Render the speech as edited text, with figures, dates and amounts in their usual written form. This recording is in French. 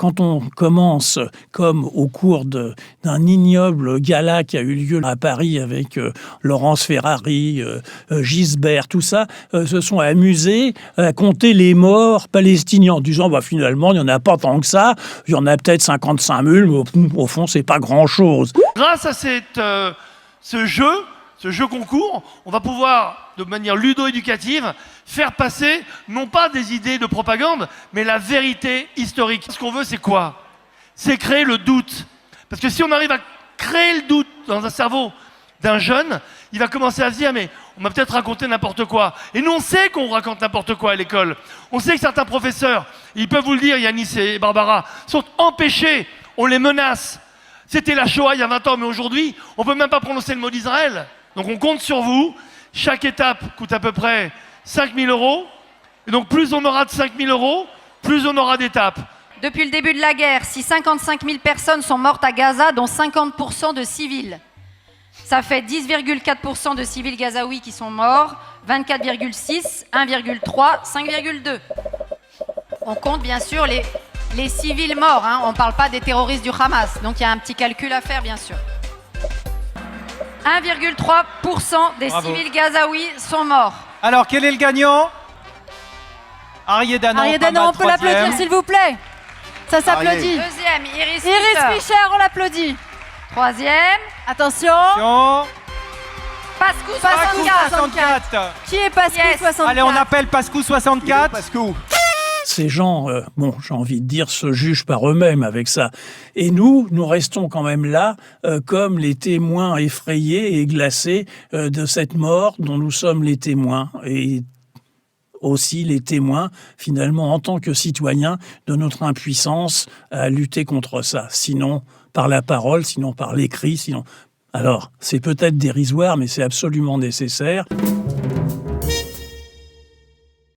quand on commence, comme au cours d'un ignoble gala qui a eu lieu à Paris avec Laurence Ferrari, Gisbert, tout ça, se sont amusés à compter les morts palestiniens en disant finalement, il n'y en a pas tant que ça, il y en a peut-être 55 000, mais au fond, c'est pas grand-chose. Grâce à ce jeu concours, on va pouvoir, de manière ludo-éducative, faire passer, non pas des idées de propagande, mais la vérité historique. Ce qu'on veut, c'est quoi? C'est créer le doute. Parce que si on arrive à créer le doute dans un cerveau d'un jeune, il va commencer à se dire, mais on m'a peut-être raconté n'importe quoi. Et nous, on sait qu'on raconte n'importe quoi à l'école. On sait que certains professeurs, ils peuvent vous le dire, Yanis et Barbara, sont empêchés, on les menace. C'était la Shoah il y a 20 ans, mais aujourd'hui, on ne peut même pas prononcer le mot d'Israël. Donc on compte sur vous. Chaque étape coûte à peu près 5 000 €. Et donc plus on aura de 5 000 €, plus on aura d'étapes. Depuis le début de la guerre, si 55 000 personnes sont mortes à Gaza, dont 50% de civils, ça fait 10,4% de civils gazaouis qui sont morts, 24,6, 1,3, 5,2. On compte bien sûr les civils morts, hein. On ne parle pas des terroristes du Hamas, donc il y a un petit calcul à faire bien sûr. 1,3% des civils gazaouis sont morts. Alors, quel est le gagnant? Arié Danan, on peut l'applaudir s'il vous plaît. Ça s'applaudit. Deuxième, Iris Fischer, on l'applaudit. Troisième, attention. Pascou 64. Qui est Pascou 64? Allez, on appelle Pascou 64. Pascou. Ces gens, j'ai envie de dire, se jugent par eux-mêmes avec ça. Et nous restons quand même là comme les témoins effrayés et glacés de cette mort dont nous sommes les témoins. Et aussi les témoins, finalement, en tant que citoyens, de notre impuissance à lutter contre ça. Sinon par la parole, sinon par l'écrit, sinon... Alors, c'est peut-être dérisoire, mais c'est absolument nécessaire.